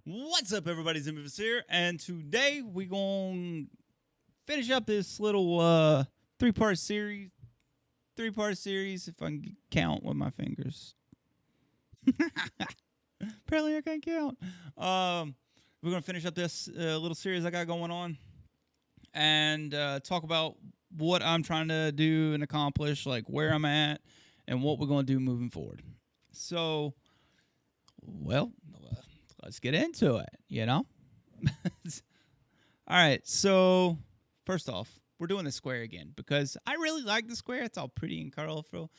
What's up, everybody? Zimmervis here, and today we gonna finish up this little three-part series. Three-part series, if I can count with my fingers. Apparently, I can't count. We're gonna finish up this little series I got going on, and talk about what I'm trying to do and accomplish, like where I'm at, and what we're gonna do moving forward. So, well, let's get into it. All right, so first off, we're doing the square again because I really like the square. It's all pretty and colorful.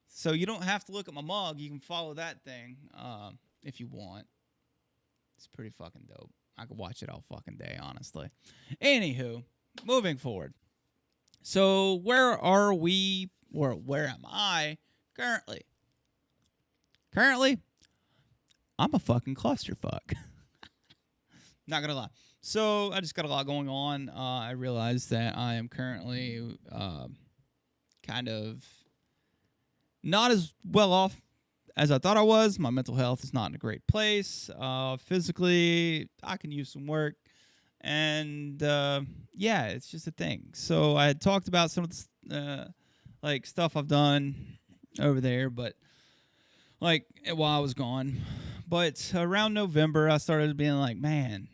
So you don't have to look at my mug. You can follow that thing if you want. It's pretty fucking dope. I could watch it all fucking day, honestly. Anywho, moving forward. So where are we, or where am I currently? Currently, I'm a fucking clusterfuck. Not gonna lie. So I just got a lot going on. I realized that I am currently kind of not as well off as I thought I was. My mental health is not in a great place. Physically, I can use some work. And yeah, it's just a thing. So I had talked about some of the like stuff I've done over there, but like while I was gone. But around November, I started being like, man,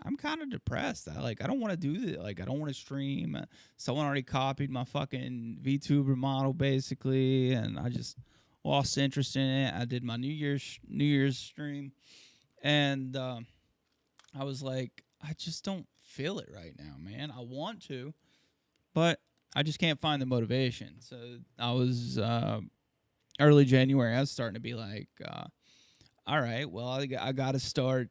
I'm kind of depressed. I don't want to do this. Like I don't want to stream. Someone already copied my fucking VTuber model basically, and I just lost interest in it. I did my New Year's stream, and I was like, I just don't feel it right now, man. I want to, but I just can't find the motivation. So I was early January. I was starting to be like. All right, well, I got to start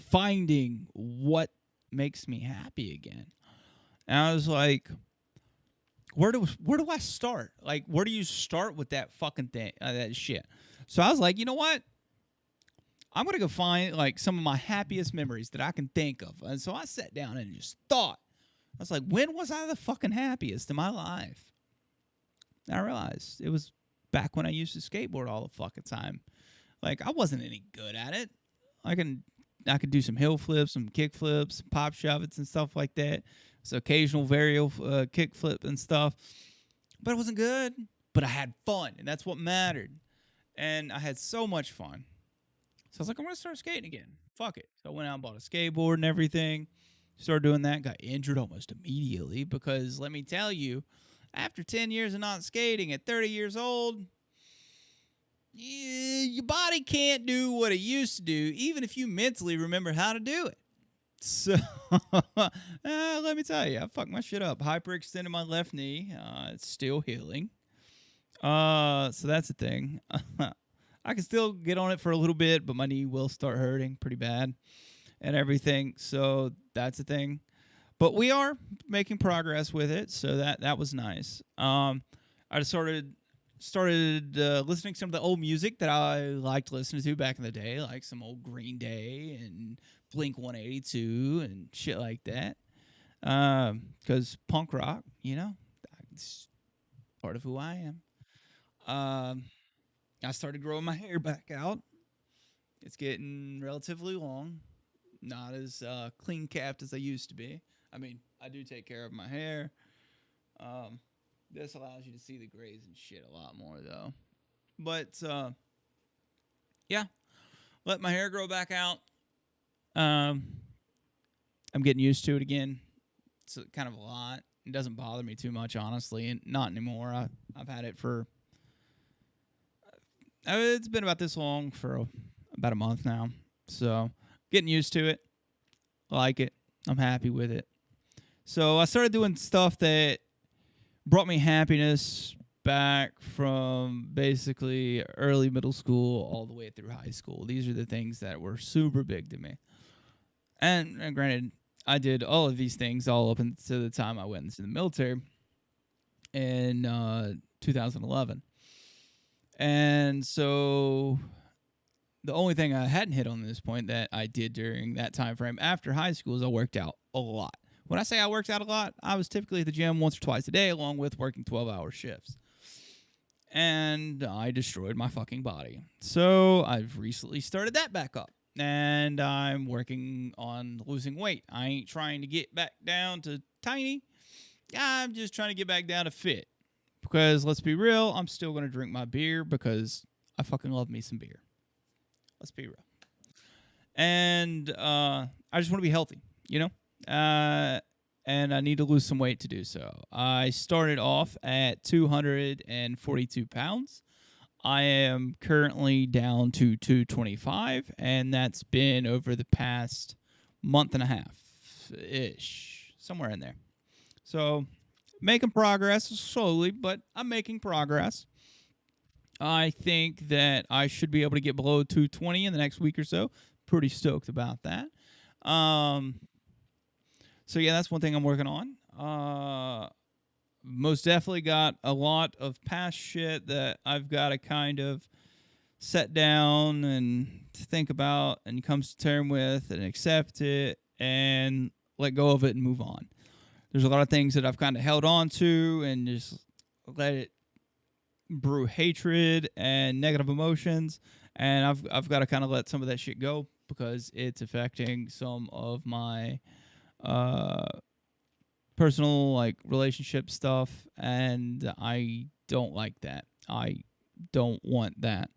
finding what makes me happy again. And I was like, where do I start? Like, where do you start with that fucking thing, that shit? So I was like, you know what? I'm gonna go find like some of my happiest memories that I can think of. And so I sat down and just thought. I was like, when was I the fucking happiest in my life? And I realized it was back when I used to skateboard all the fucking time. Like I wasn't any good at it. I could do some hill flips, some kick flips, pop shovets and stuff like that. So occasional varial kick flip and stuff. But it wasn't good. But I had fun, and that's what mattered. And I had so much fun. So I was like, I'm gonna start skating again. Fuck it. So I went out and bought a skateboard and everything. Started doing that. Got injured almost immediately because let me tell you, after 10 years of not skating at 30 years old, your body can't do what it used to do, even if you mentally remember how to do it. So, let me tell you, I fucked my shit up. Hyperextended my left knee. It's still healing. So that's the thing. I can still get on it for a little bit, but my knee will start hurting pretty bad and everything. So that's the thing. But we are making progress with it, so that was nice. I just started listening to some of the old music that I liked listening to back in the day, like some old Green Day and Blink 182 and shit like that. Because punk rock, it's part of who I am. Um, I started growing my hair back out. It's getting relatively long, not as clean capped as I used to be. I mean, I do take care of my hair. Um, this allows you to see the grays and shit a lot more, though. But yeah, let my hair grow back out. Um, I'm getting used to it again. It's kind of a lot. It doesn't bother me too much, honestly, and not anymore. I've had it for it's been about this long for about a month now, so getting used to it. Like it. I'm happy with it. So I started doing stuff that brought me happiness back from basically early middle school all the way through high school. These are the things that were super big to me. And granted, I did all of these things all up until the time I went into the military in 2011. And so the only thing I hadn't hit on this point that I did during that time frame after high school is I worked out a lot. When I say I worked out a lot, I was typically at the gym once or twice a day, along with working 12-hour shifts. And I destroyed my fucking body. So I've recently started that back up. and I'm working on losing weight. I ain't trying to get back down to tiny. I'm just trying to get back down to fit. Because let's be real, I'm still going to drink my beer because I fucking love me some beer. Let's be real. And I just want to be healthy, you know? And I need to lose some weight to do so. I started off at 242 pounds. I am currently down to 225, and that's been over the past month and a half ish, somewhere in there. So, making progress slowly, but I'm making progress. I think that I should be able to get below 220 in the next week or so. Pretty stoked about that. So yeah, that's one thing I'm working on. Most definitely got a lot of past shit that I've got to kind of set down and think about and come to terms with and accept it and let go of it and move on. There's a lot of things that I've kind of held on to and just let it brew hatred and negative emotions, and I've got to kind of let some of that shit go because it's affecting some of my personal like relationship stuff, and I don't like that. I don't want that.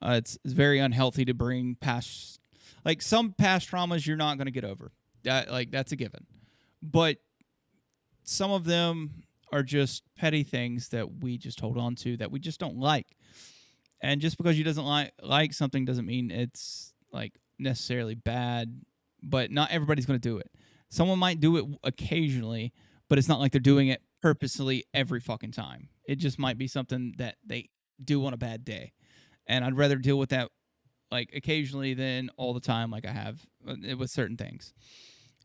It's very unhealthy to bring past, like, some past traumas you're not going to get over. That's a given. But some of them are just petty things that we just hold on to that we just don't like. And just because you doesn't like something doesn't mean it's like necessarily bad, but not everybody's going to do it. Someone might do it occasionally, but it's not like they're doing it purposely every fucking time. It just might be something that they do on a bad day. And I'd rather deal with that like occasionally than all the time like I have with certain things.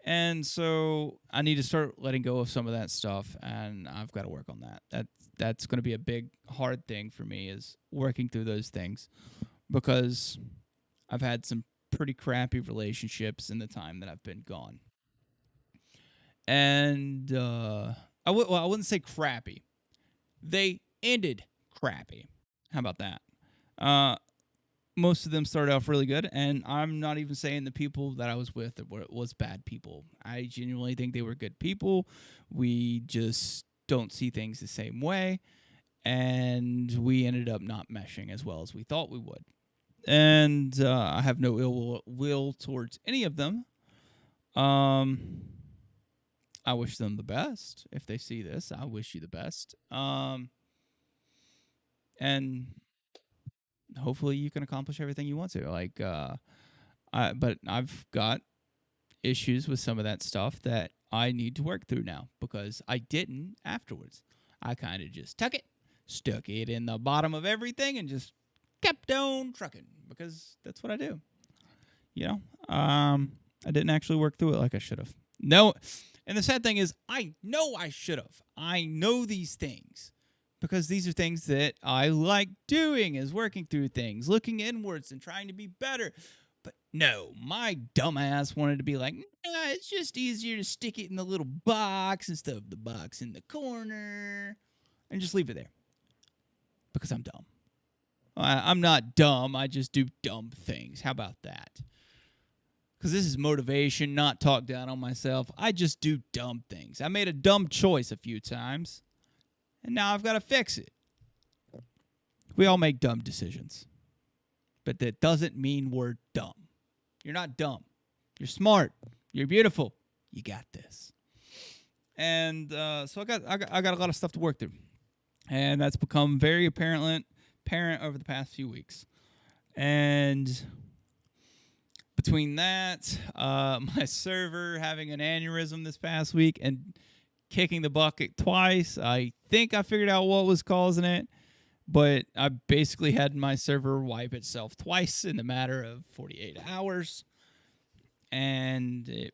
And so I need to start letting go of some of that stuff, and I've got to work on that. That's going to be a big, hard thing for me, is working through those things, because I've had some pretty crappy relationships in the time that I've been gone. And I wouldn't say crappy. They ended crappy. How about that? Most of them started off really good, and I'm not even saying the people that I was with was bad people. I genuinely think they were good people. We just don't see things the same way, and we ended up not meshing as well as we thought we would. And I have no ill will towards any of them. I wish them the best. If they see this, I wish you the best. And hopefully you can accomplish everything you want to. But I've got issues with some of that stuff that I need to work through now, because I didn't afterwards. I kind of just stuck it in the bottom of everything, and just kept on trucking, because that's what I do. You know, I didn't actually work through it like I should have. No, and the sad thing is, I know I should have. I know these things, because these are things that I like doing, is working through things, looking inwards and trying to be better. But no, my dumbass wanted to be like, nah, it's just easier to stick it in the little box and stuff the box in the corner and just leave it there. Because I'm dumb. I'm not dumb. I just do dumb things. How about that? Because this is motivation, not talk down on myself. I just do dumb things. I made a dumb choice a few times, and now I've got to fix it. We all make dumb decisions. But that doesn't mean we're dumb. You're not dumb. You're smart. You're beautiful. You got this. And so I got a lot of stuff to work through. And that's become very apparent over the past few weeks. And between that, my server having an aneurysm this past week and kicking the bucket twice, I think I figured out what was causing it. But I basically had my server wipe itself twice in the matter of 48 hours. And it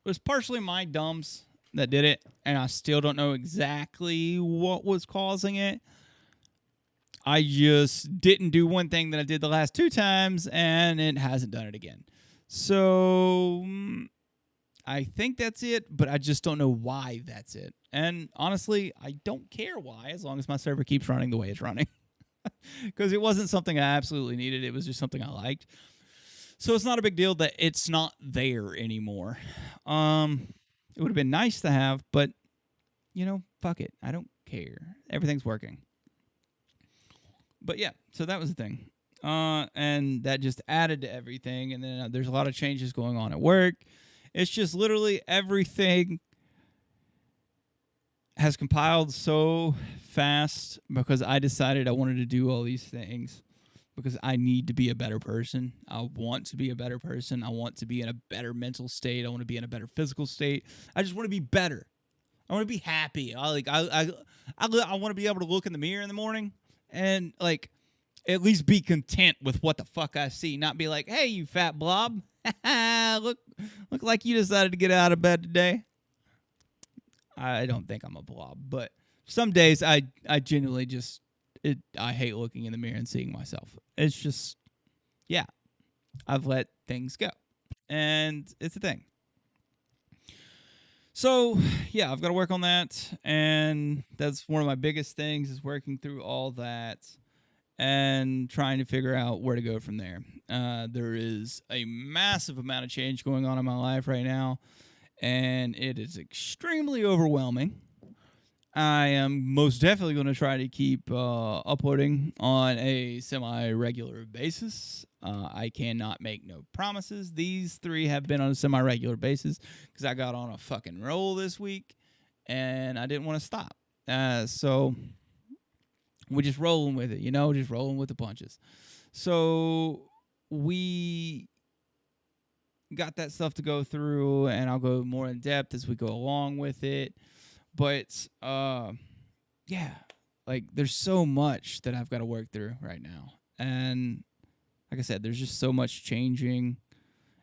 was partially my dumbs that did it. And I still don't know exactly what was causing it. I just didn't do one thing that I did the last two times, and it hasn't done it again. So I think that's it, but I just don't know why that's it. And honestly, I don't care why, as long as my server keeps running the way it's running. Because it wasn't something I absolutely needed. It was just something I liked. So it's not a big deal that it's not there anymore. It would have been nice to have, but fuck it. I don't care. Everything's working. But yeah, so that was the thing. And that just added to everything. And then there's a lot of changes going on at work. It's just literally everything has compiled so fast because I decided I wanted to do all these things because I need to be a better person. I want to be a better person. I want to be in a better mental state. I want to be in a better physical state. I just want to be better. I want to be happy. I want to be able to look in the mirror in the morning and at least be content with what the fuck I see. Not be like, hey, you fat blob. look like you decided to get out of bed today. I don't think I'm a blob, but some days I genuinely just I hate looking in the mirror and seeing myself. It's just, yeah, I've let things go, and it's a thing. So yeah, I've got to work on that, and that's one of my biggest things is working through all that and trying to figure out where to go from there. There is a massive amount of change going on in my life right now, and it is extremely overwhelming. I am most definitely going to try to keep uploading on a semi-regular basis. I cannot make no promises. These 3 have been on a semi-regular basis because I got on a fucking roll this week, and I didn't want to stop. So we're just rolling with it, just rolling with the punches. So we got that stuff to go through, and I'll go more in depth as we go along with it. But yeah, there's so much that I've got to work through right now, and like I said, there's just so much changing,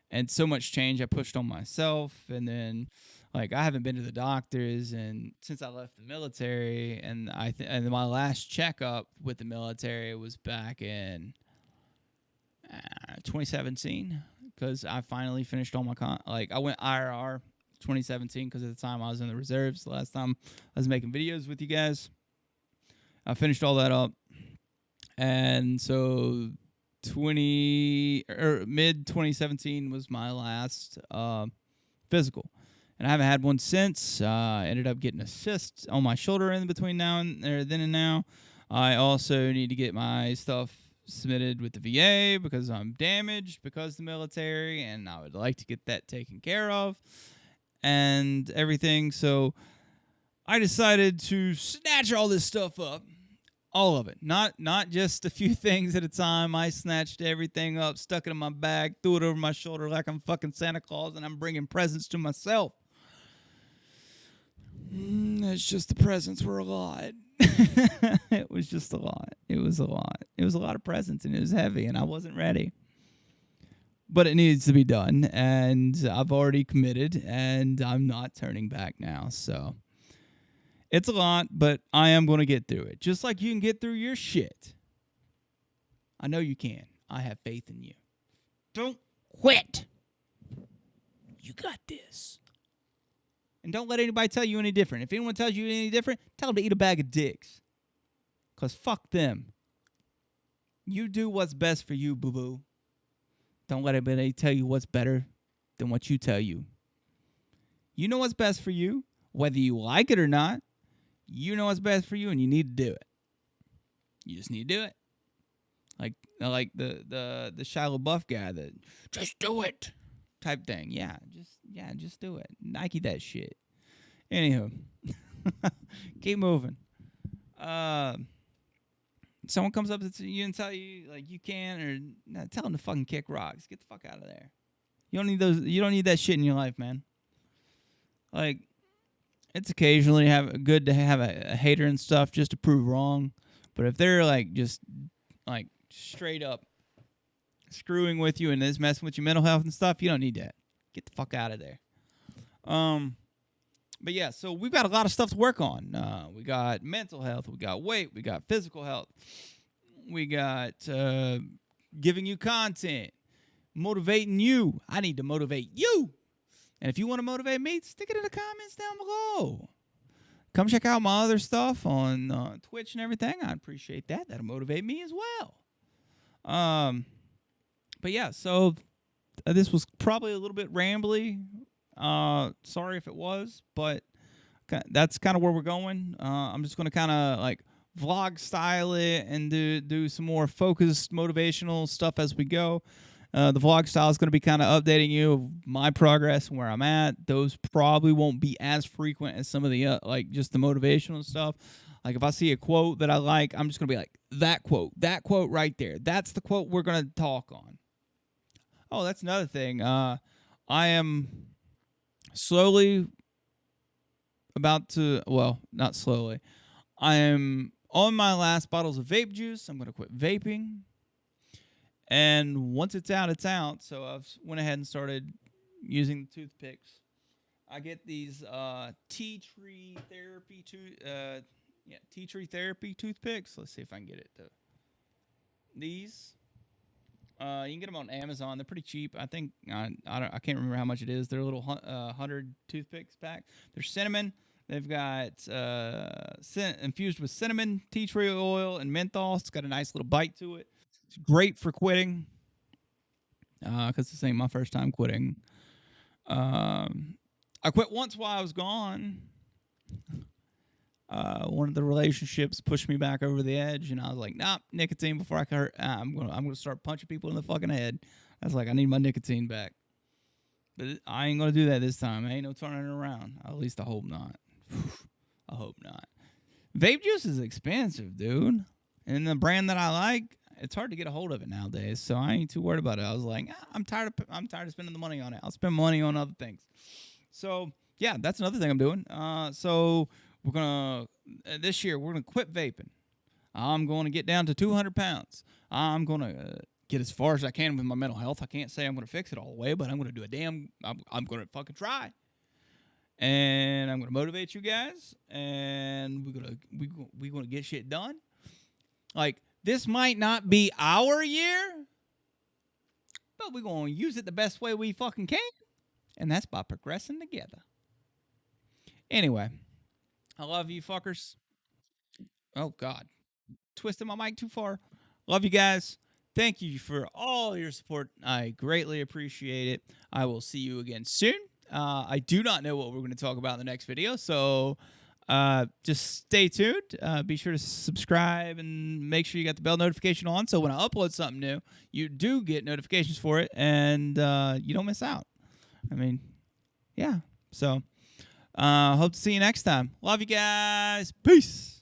and so much change I pushed on myself, and then I haven't been to the doctors and since I left the military, and and my last checkup with the military was back in 2017 because I finally finished all my I went IRR 2017 because at the time I was in the reserves. The last time I was making videos with you guys, I finished all that up, and so mid 2017 was my last physical, and I haven't had one since. I ended up getting a cyst on my shoulder in between then and now. I also need to get my stuff submitted with the VA because I'm damaged because of the military, and I would like to get that taken care of and everything. So I decided to snatch all this stuff up. All of it. Not just a few things at a time. I snatched everything up, stuck it in my bag, threw it over my shoulder like I'm fucking Santa Claus and I'm bringing presents to myself. It's just the presents were a lot. It was just a lot. It was a lot. It was a lot of presents, and it was heavy, and I wasn't ready. But it needs to be done, and I've already committed, and I'm not turning back now. So it's a lot, but I am going to get through it. Just like you can get through your shit. I know you can. I have faith in you. Don't quit. You got this. And don't let anybody tell you any different. If anyone tells you any different, tell them to eat a bag of dicks. Because fuck them. You do what's best for you, boo-boo. Don't let anybody tell you what's better than what you tell you. You know what's best for you, whether you like it or not. You know what's best for you, and you need to do it. You just need to do it. Like the Shia LaBeouf guy that just do it type thing. Yeah, just do it. Nike that shit. Anywho, keep moving. Someone comes up to you and tell you like you can, or tell them to fucking kick rocks. Get the fuck out of there. You don't need those. You don't need that shit in your life, man. Like, it's occasionally good to have a hater and stuff just to prove wrong. But if they're just straight up screwing with you and is messing with your mental health and stuff, you don't need that. Get the fuck out of there. But yeah, so we've got a lot of stuff to work on. We got mental health, we got weight, we got physical health, we got giving you content, motivating you. I need to motivate you. And if you want to motivate me, stick it in the comments down below. Come check out my other stuff on Twitch and everything. I appreciate that. That'll motivate me as well. But yeah, so this was probably a little bit rambly. Sorry if it was, but that's kind of where we're going. I'm just going to kind of like vlog style it and do some more focused motivational stuff as we go. The vlog style is going to be kind of updating you of my progress and where I'm at. Those probably won't be as frequent as some of the like just the motivational stuff. Like if I see a quote that I like, I'm just going to be like, that quote right there. That's the quote we're going to talk on. Oh, that's another thing. I am slowly about to, well, not slowly. I am on my last bottles of vape juice. I'm going to quit vaping. And once it's out, it's out. So I've went ahead and started using the toothpicks. I get these tea tree therapy toothpicks. Let's see if I can get it to these. You can get them on Amazon. They're pretty cheap. I think I can't remember how much it is. They're a little 100 toothpicks pack. They're cinnamon. They've got infused with cinnamon, tea tree oil, and menthol. It's got a nice little bite to it. It's great for quitting. Because this ain't my first time quitting. I quit once while I was gone. One of the relationships pushed me back over the edge, and I was like, "Nah, nicotine before I can hurt. I'm gonna start punching people in the fucking head." I was like, "I need my nicotine back," but I ain't gonna do that this time. Ain't no turning around. At least I hope not. I hope not. Vape juice is expensive, dude, and the brand that I like, it's hard to get a hold of it nowadays. So I ain't too worried about it. I was like, I'm tired of spending the money on it. I'll spend money on other things. So yeah, that's another thing I'm doing. So we're gonna this year we're gonna quit vaping. I'm going to get down to 200 pounds. I'm gonna get as far as I can with my mental health. I can't say I'm gonna fix it all the way, but I'm gonna do I'm gonna fucking try. And I'm gonna motivate you guys, and we're gonna get shit done. Like this might not be our year, but we're gonna use it the best way we fucking can, and that's by progressing together. Anyway. I love you fuckers. Oh, God. Twisted my mic too far. Love you guys. Thank you for all your support. I greatly appreciate it. I will see you again soon. I do not know what we're going to talk about in the next video, so just stay tuned. Be sure to subscribe and make sure you got the bell notification on, so when I upload something new, you do get notifications for it, and you don't miss out. I mean, yeah. So... hope to see you next time. Love you guys. Peace.